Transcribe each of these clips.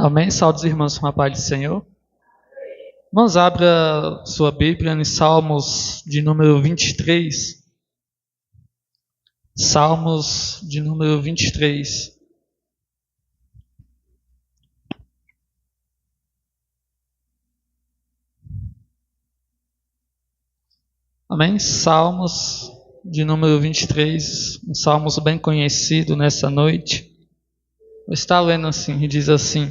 Amém. Saúde, irmãos, com a paz do Senhor. Irmãos, abra sua Bíblia em Salmos de número 23. Salmos de número 23. Amém. Salmos de número 23. Um salmos bem conhecido nessa noite. Eu estava lendo assim, e diz assim: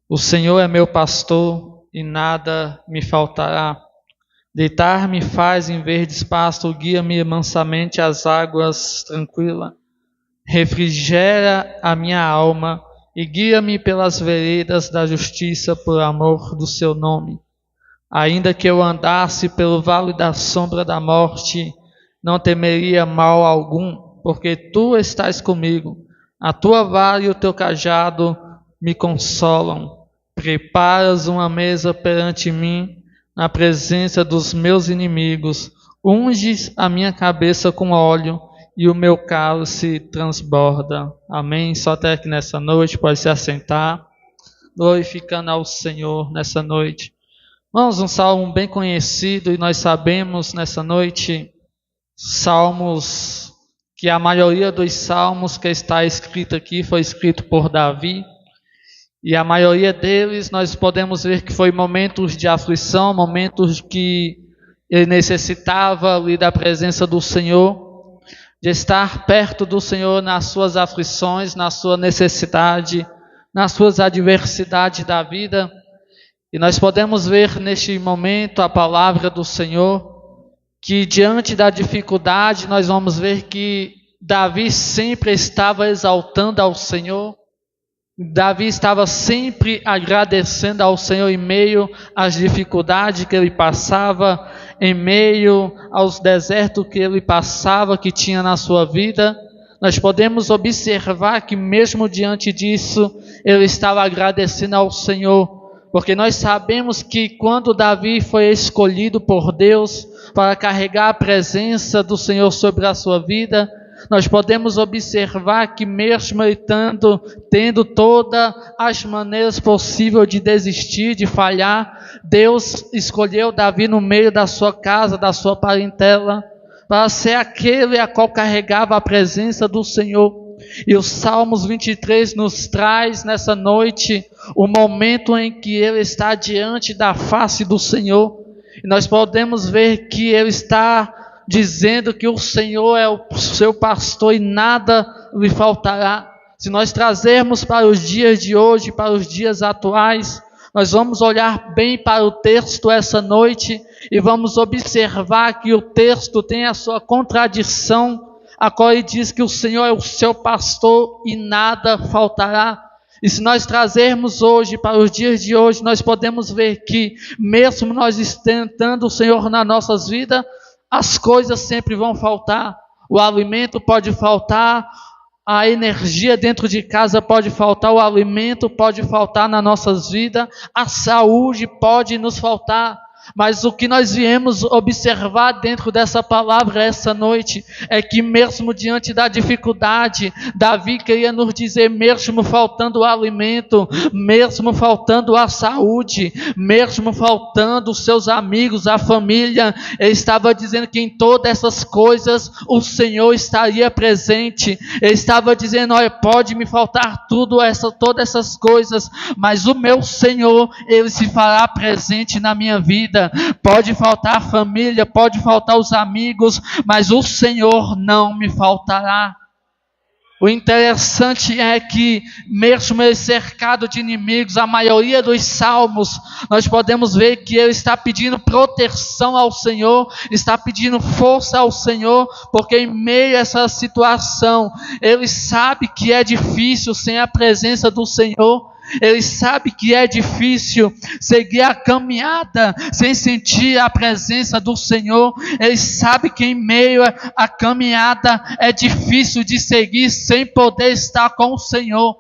O Senhor é meu pastor e nada me faltará. Deitar-me faz em verdes pastos, guia-me mansamente às águas tranquilas. Refrigera a minha alma e guia-me pelas veredas da justiça por amor do seu nome. Ainda que eu andasse pelo vale da sombra da morte, não temeria mal algum, porque tu estás comigo. A tua vara e o teu cajado me consolam. Preparas uma mesa perante mim, na presença dos meus inimigos. Unges a minha cabeça com óleo e o meu cálice transborda. Amém. Só até aqui nessa noite, pode se assentar, glorificando ao Senhor nessa noite. Vamos um salmo bem conhecido, e nós sabemos nessa noite, salmos, que a maioria dos salmos que está escrito aqui foi escrito por Davi. E a maioria deles nós podemos ver que foi momentos de aflição, momentos que ele necessitava ali da presença do Senhor, de estar perto do Senhor nas suas aflições, na sua necessidade, nas suas adversidades da vida. E nós podemos ver neste momento a palavra do Senhor, que diante da dificuldade nós vamos ver que Davi sempre estava exaltando ao Senhor. Davi estava sempre agradecendo ao Senhor em meio às dificuldades que ele passava, em meio aos desertos que ele passava, que tinha na sua vida. Nós podemos observar que mesmo diante disso, ele estava agradecendo ao Senhor, porque nós sabemos que quando Davi foi escolhido por Deus para carregar a presença do Senhor sobre a sua vida, nós podemos observar que mesmo ele tendo todas as maneiras possíveis de desistir, de falhar, Deus escolheu Davi no meio da sua casa, da sua parentela, para ser aquele a qual carregava a presença do Senhor. E o Salmos 23 nos traz nessa noite o momento em que ele está diante da face do Senhor. E nós podemos ver que ele está dizendo que o Senhor é o seu pastor e nada lhe faltará. Se nós trazermos para os dias de hoje, para os dias atuais, nós vamos olhar bem para o texto essa noite e vamos observar que o texto tem a sua contradição, a qual ele diz que o Senhor é o seu pastor e nada faltará. E se nós trazermos hoje, para os dias de hoje, nós podemos ver que mesmo nós tentando o Senhor nas nossas vidas, as coisas sempre vão faltar. O alimento pode faltar, a energia dentro de casa pode faltar, o alimento pode faltar nas nossas vidas, a saúde pode nos faltar. Mas o que nós viemos observar dentro dessa palavra essa noite é que mesmo diante da dificuldade, Davi queria nos dizer, mesmo faltando o alimento, mesmo faltando a saúde, mesmo faltando os seus amigos, a família, ele estava dizendo que em todas essas coisas o Senhor estaria presente. Ele estava dizendo, olha, pode me faltar todas essas coisas, mas o meu Senhor, ele se fará presente na minha vida. Pode faltar a família, pode faltar os amigos, mas o Senhor não me faltará. O interessante é que, mesmo ele cercado de inimigos, a maioria dos salmos, nós podemos ver que ele está pedindo proteção ao Senhor, está pedindo força ao Senhor, porque em meio a essa situação, ele sabe que é difícil sem a presença do Senhor. Ele sabe que é difícil seguir a caminhada sem sentir a presença do Senhor. Ele sabe que em meio à caminhada é difícil de seguir sem poder estar com o Senhor.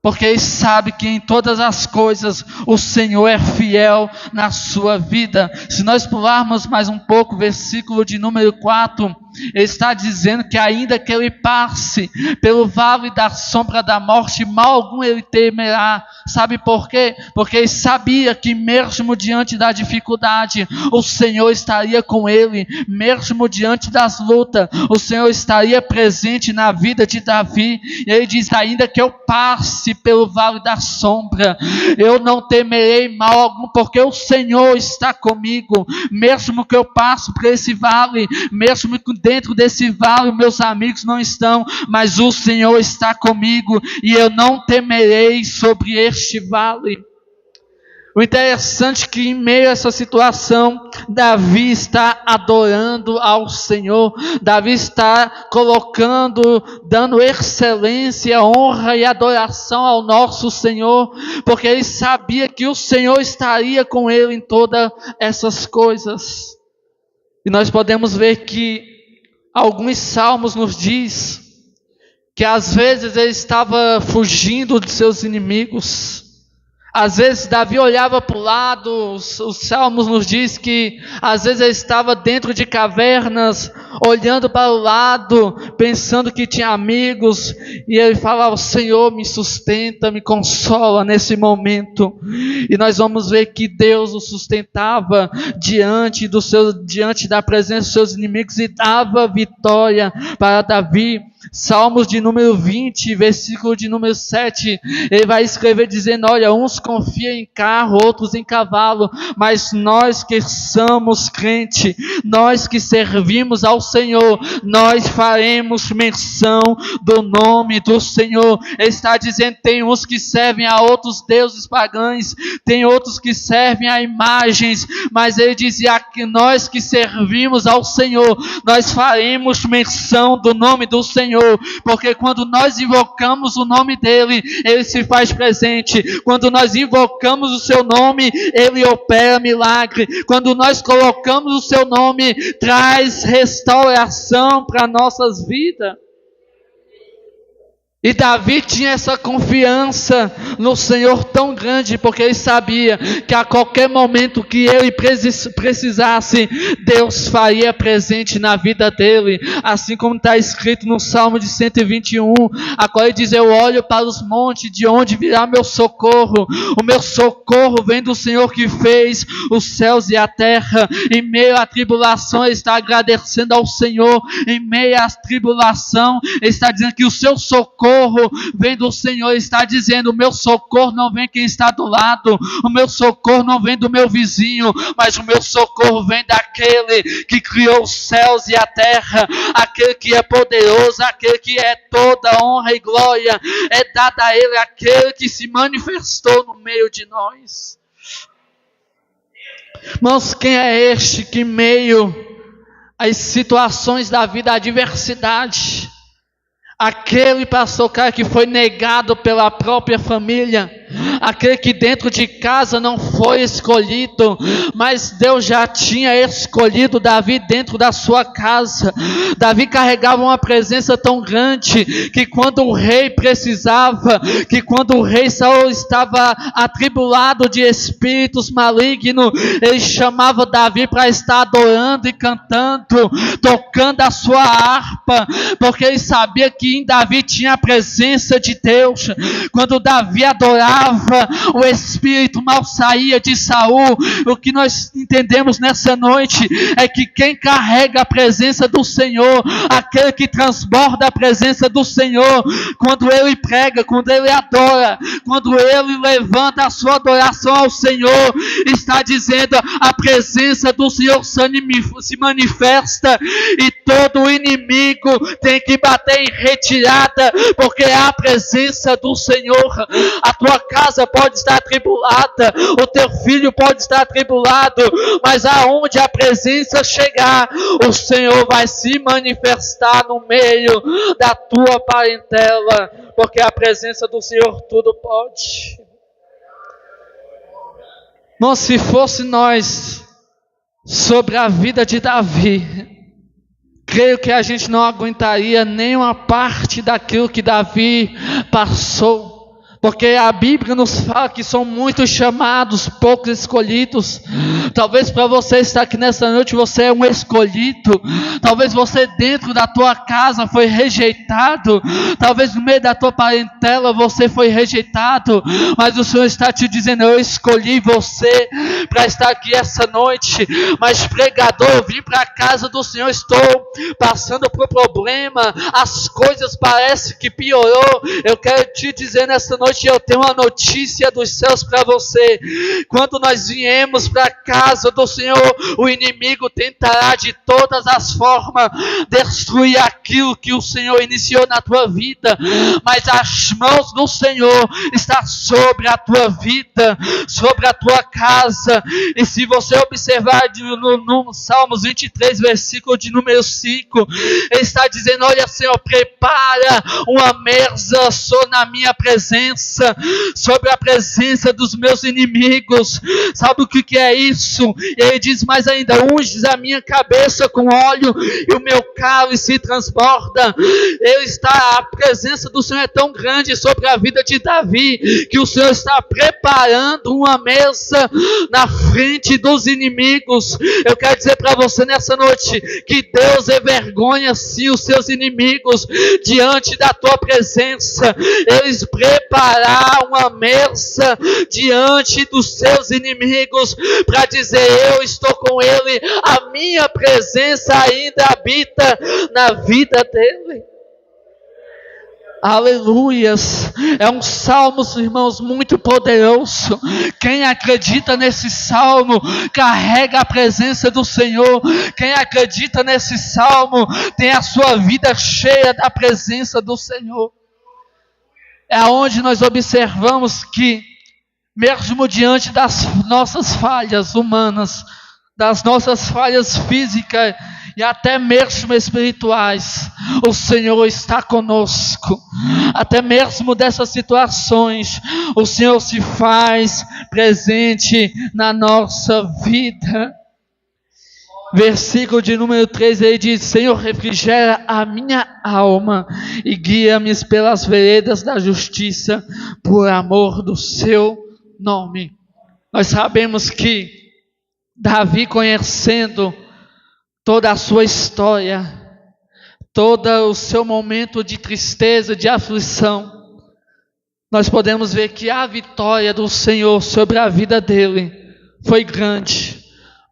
Porque ele sabe que em todas as coisas o Senhor é fiel na sua vida. Se nós pularmos mais um pouco, versículo de número 4, Ele está dizendo que ainda que ele passe pelo vale da sombra da morte, mal algum ele temerá. Sabe por quê? Porque ele sabia que mesmo diante da dificuldade, o Senhor estaria com ele. Mesmo diante das lutas, o Senhor estaria presente na vida de Davi. E ele diz: ainda que eu passe pelo vale da sombra, eu não temerei mal algum, porque o Senhor está comigo. Mesmo que eu passe por esse vale, mesmo que dentro desse vale meus amigos não estão, mas o Senhor está comigo, e eu não temerei sobre este vale. O interessante é que em meio a essa situação, Davi está adorando ao Senhor. Davi está dando excelência, honra e adoração ao nosso Senhor, porque ele sabia que o Senhor estaria com ele em todas essas coisas. E nós podemos ver que alguns salmos nos diz que às vezes ele estava fugindo de seus inimigos. Às vezes Davi olhava para o lado, os salmos nos diz que às vezes ele estava dentro de cavernas, olhando para o lado, pensando que tinha amigos, e ele falava: Senhor, me sustenta, me consola nesse momento. E nós vamos ver que Deus o sustentava diante da presença dos seus inimigos e dava vitória para Davi. Salmos de número 20, versículo de número 7, ele vai escrever dizendo: olha, uns confiam em carro, outros em cavalo, mas nós que somos crente, nós que servimos ao Senhor, nós faremos menção do nome do Senhor. Ele está dizendo: tem uns que servem a outros deuses pagãos, tem outros que servem a imagens, mas ele dizia que nós que servimos ao Senhor, nós faremos menção do nome do Senhor, porque quando nós invocamos o nome dele, ele se faz presente. Quando nós invocamos o seu nome, ele opera milagre. Quando nós colocamos o seu nome, traz restauração para nossas vidas. E Davi tinha essa confiança no Senhor tão grande, porque ele sabia que a qualquer momento que ele precisasse, Deus faria presente na vida dele. Assim como está escrito no Salmo de 121, a qual ele diz: eu olho para os montes, de onde virá meu socorro? O meu socorro vem do Senhor que fez os céus e a terra. Em meio à tribulação, ele está agradecendo ao Senhor. Em meio à tribulação, ele está dizendo que o seu socorro vem do Senhor. Está dizendo: o meu socorro não vem quem está do lado, o meu socorro não vem do meu vizinho, mas o meu socorro vem daquele que criou os céus e a terra, aquele que é poderoso, aquele que é toda honra e glória é dada a ele, aquele que se manifestou no meio de nós. Irmãos, quem é este que em meio às situações da vida, à adversidade, aquele pastor cara que foi negado pela própria família, aquele que dentro de casa não foi escolhido, mas Deus já tinha escolhido Davi dentro da sua casa. Davi carregava uma presença tão grande que quando o rei precisava, que quando o rei Saul estava atribulado de espíritos malignos, ele chamava Davi para estar adorando e cantando, tocando a sua harpa, porque ele sabia que em Davi tinha a presença de Deus. Quando Davi adorava, o espírito mal saía de Saul. O que nós entendemos nessa noite é que quem carrega a presença do Senhor, aquele que transborda a presença do Senhor, quando ele prega, quando ele adora, quando ele levanta a sua adoração ao Senhor, está dizendo: a presença do Senhor se manifesta e todo o inimigo tem que bater em retirada, porque é a presença do Senhor. A tua casa pode estar atribulada, o teu filho pode estar atribulado, mas aonde a presença chegar, o Senhor vai se manifestar no meio da tua parentela, porque a presença do Senhor tudo pode. Não, se fosse nós sobre a vida de Davi, creio que a gente não aguentaria nem uma parte daquilo que Davi passou. Porque a Bíblia nos fala que são muitos chamados, poucos escolhidos. Talvez para você estar aqui nessa noite, você é um escolhido. Talvez você dentro da tua casa foi rejeitado. Talvez no meio da tua parentela você foi rejeitado. Mas o Senhor está te dizendo: eu escolhi você para estar aqui essa noite. Mas pregador, eu vim para a casa do Senhor, estou passando por problema. As coisas parecem que piorou. Eu quero te dizer nessa noite, eu tenho uma notícia dos céus para você. Quando nós viemos para a casa do Senhor, o inimigo tentará de todas as formas destruir aquilo que o Senhor iniciou na tua vida, mas as mãos do Senhor estão sobre a tua vida, sobre a tua casa. E se você observar no Salmos 23, versículo de número 5, ele está dizendo: olha, Senhor, prepara uma mesa na minha presença, sobre a presença dos meus inimigos. Sabe o que é isso? E ele diz mais ainda: unges a minha cabeça com óleo e o meu cálice transborda. A presença do Senhor é tão grande sobre a vida de Davi, que o Senhor está preparando uma mesa na frente dos inimigos. Eu quero dizer para você nessa noite, que Deus envergonha sim os seus inimigos diante da tua presença. Eles preparar uma mesa diante dos seus inimigos, para dizer: eu estou com ele, a minha presença ainda habita na vida dele. Aleluias. É um salmo, irmãos, muito poderoso. Quem acredita nesse salmo carrega a presença do Senhor. Quem acredita nesse salmo tem a sua vida cheia da presença do Senhor. É onde nós observamos que, mesmo diante das nossas falhas humanas, das nossas falhas físicas e até mesmo espirituais, o Senhor está conosco. Até mesmo dessas situações, o Senhor se faz presente na nossa vida. Versículo de número 3, ele diz: Senhor, refrigera a minha alma e guia-me pelas veredas da justiça, por amor do seu nome. Nós sabemos que Davi, conhecendo toda a sua história, todo o seu momento de tristeza, de aflição, nós podemos ver que a vitória do Senhor sobre a vida dele foi grande.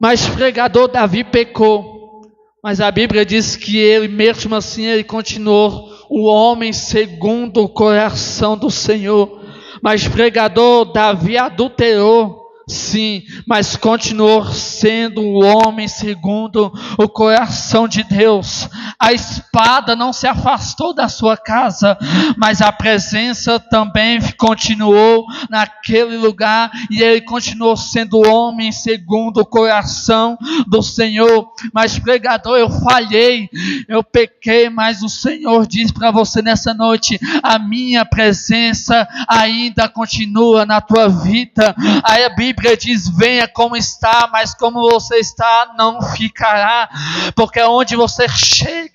Mas o pregador Davi pecou, mas a Bíblia diz que ele, mesmo assim, ele continuou o homem segundo o coração do Senhor. Mas o pregador Davi adulterou, sim, mas continuou sendo o homem segundo o coração de Deus. A espada não se afastou da sua casa, mas a presença também continuou naquele lugar, e ele continuou sendo o homem segundo o coração do Senhor. Mas pregador, eu falhei, eu pequei, mas o Senhor diz para você nessa noite: a minha presença ainda continua na tua vida. Aí a Bíblia diz: venha como está, mas como você está não ficará, porque onde você chega,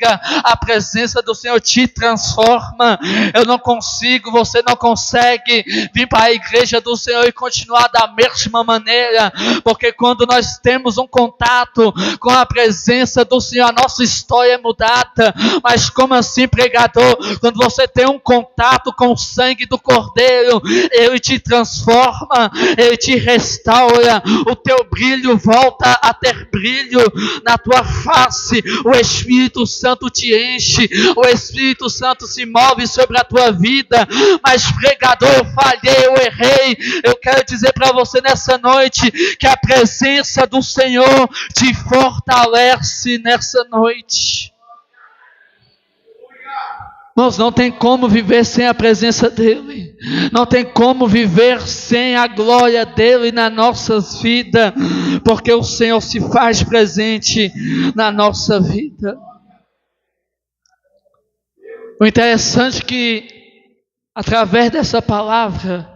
a presença do Senhor te transforma. Eu não consigo, você não consegue vir para a igreja do Senhor e continuar da mesma maneira, porque quando nós temos um contato com a presença do Senhor, a nossa história é mudada. Mas como assim, pregador? Quando você tem um contato com o sangue do Cordeiro, ele te transforma, ele te restaura, o teu brilho volta a ter brilho na tua face, o Espírito Santo te enche, o Espírito Santo se move sobre a tua vida. Mas pregador, eu falhei, eu errei. Eu quero dizer para você nessa noite que a presença do Senhor te fortalece nessa noite. Irmãos, não tem como viver sem a presença dEle. Não tem como viver sem a glória dEle nas nossas vidas, porque o Senhor se faz presente na nossa vida. O interessante é que, através dessa palavra,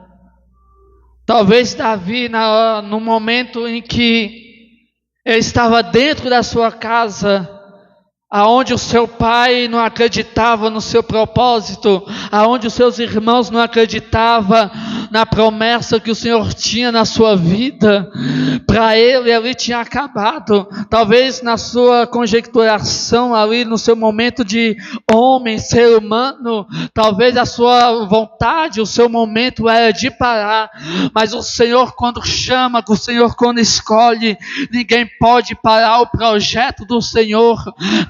talvez Davi, no momento em que ele estava dentro da sua casa, aonde o seu pai não acreditava no seu propósito, aonde os seus irmãos não acreditavam na promessa que o Senhor tinha na sua vida, para ele ali tinha acabado. Talvez na sua conjecturação ali, no seu momento de homem, ser humano, talvez a sua vontade, o seu momento era de parar, mas o Senhor quando chama, o Senhor quando escolhe, ninguém pode parar o projeto do Senhor.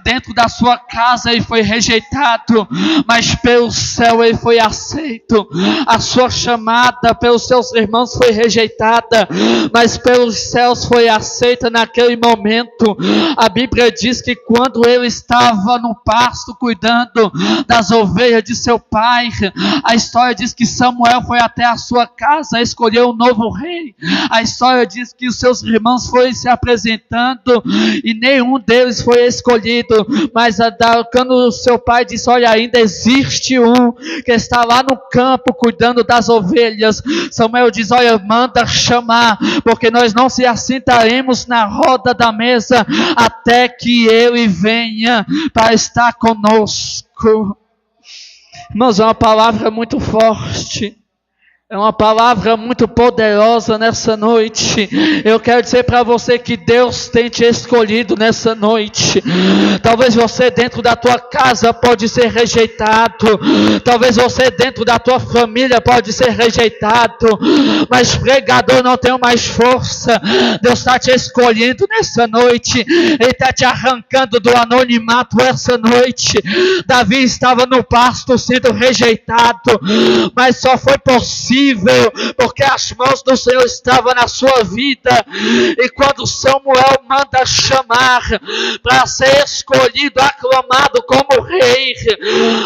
Dentro da sua casa ele foi rejeitado, mas pelo céu ele foi aceito. A sua chamada pelos seus irmãos foi rejeitada, mas pelos céus foi aceita naquele momento. A Bíblia diz que quando ele estava no pasto cuidando das ovelhas de seu pai, a história diz que Samuel foi até a sua casa escolher um novo rei. A história diz que os seus irmãos foram se apresentando e nenhum deles foi escolhido. Mas quando o seu pai disse: olha, ainda existe um que está lá no campo cuidando das ovelhas, Samuel diz: olha, manda chamar, porque nós não se assentaremos na roda da mesa até que ele venha para estar conosco. Irmãos, é uma palavra muito forte. É uma palavra muito poderosa nessa noite. Eu quero dizer para você que Deus tem te escolhido nessa noite. Talvez você dentro da tua casa pode ser rejeitado. Talvez você dentro da tua família pode ser rejeitado. Mas pregador, não tem mais força. Deus está te escolhendo nessa noite. Ele está te arrancando do anonimato essa noite. Davi estava no pasto sendo rejeitado, mas só foi possível porque as mãos do Senhor estavam na sua vida. E quando Samuel manda chamar para ser escolhido, aclamado como rei,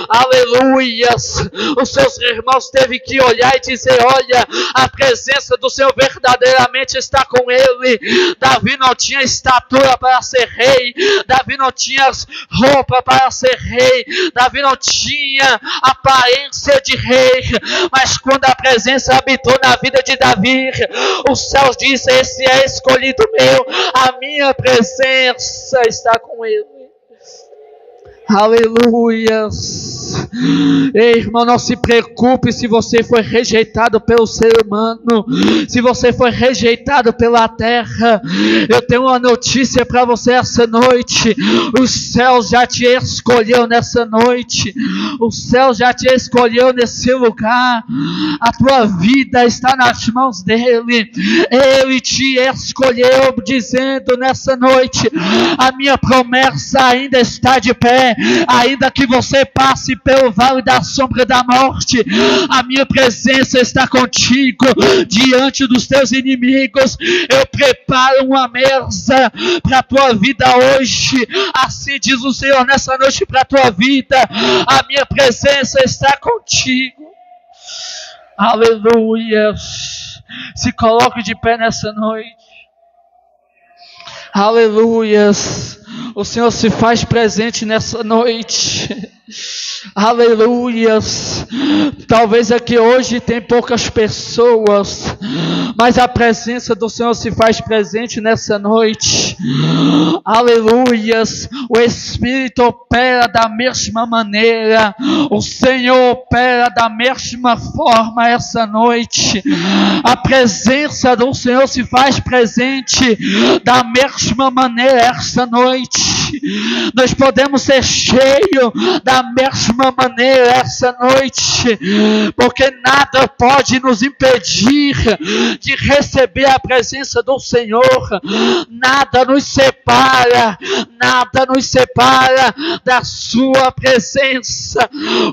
aleluias, os seus irmãos teve que olhar e dizer: olha, a presença do Senhor verdadeiramente está com ele. Davi não tinha estatura para ser rei, Davi não tinha roupa para ser rei, Davi não tinha aparência de rei, mas quando a presença habitou na vida de Davi, os céus dizem: esse é escolhido meu, a minha presença está com ele. Aleluias. Ei, irmão, não se preocupe se você foi rejeitado pelo ser humano, se você foi rejeitado pela terra. Eu tenho uma notícia para você essa noite: os céus já te escolheu nessa noite, os céus já te escolheu nesse lugar. A tua vida está nas mãos dele. Ele te escolheu, dizendo nessa noite: a minha promessa ainda está de pé. Ainda que você passe pelo vale da sombra da morte, a minha presença está contigo. Diante dos teus inimigos eu preparo uma mesa para a tua vida hoje. Assim diz o Senhor nessa noite para a tua vida: a minha presença está contigo. Aleluia. Se coloque de pé nessa noite. Aleluias. O Senhor se faz presente nessa noite. Aleluias. Talvez aqui hoje tem poucas pessoas, mas a presença do Senhor se faz presente nessa noite. Aleluias. O Espírito opera da mesma maneira, o Senhor opera da mesma forma essa noite. A presença do Senhor se faz presente da mesma maneira essa noite. Nós podemos ser cheios da mesma maneira essa noite, porque nada pode nos impedir de receber a presença do Senhor. Nada nos separa da sua presença.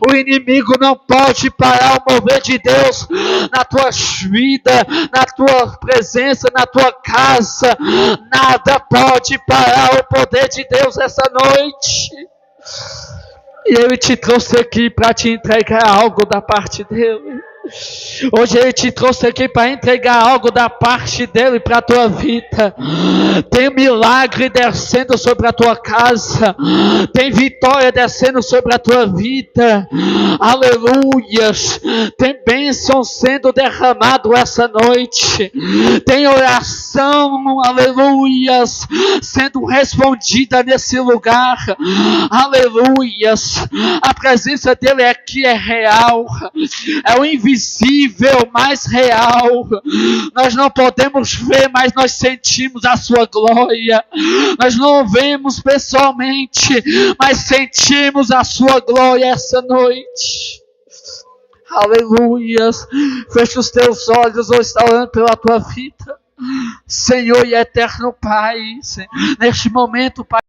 O inimigo não pode parar o mover de Deus na tua vida, na tua presença, na tua casa. Nada pode parar o poder de Deus essa noite. E Ele te trouxe aqui para te entregar algo da parte dEle. Hoje Ele te trouxe aqui para entregar algo da parte dEle para a tua vida. Tem milagre descendo sobre a tua casa. Tem vitória descendo sobre a tua vida. Aleluias. Tem bênção sendo derramado essa noite. Tem oração, aleluias, sendo respondida nesse lugar. Aleluias. A presença dEle aqui é real. É o invisível, mais real. Nós não podemos ver, mas nós sentimos a sua glória. Nós não vemos pessoalmente, mas sentimos a sua glória essa noite. Aleluias. Fecha os teus olhos, ou está orando pela tua vida. Senhor e eterno Pai, neste momento, Pai,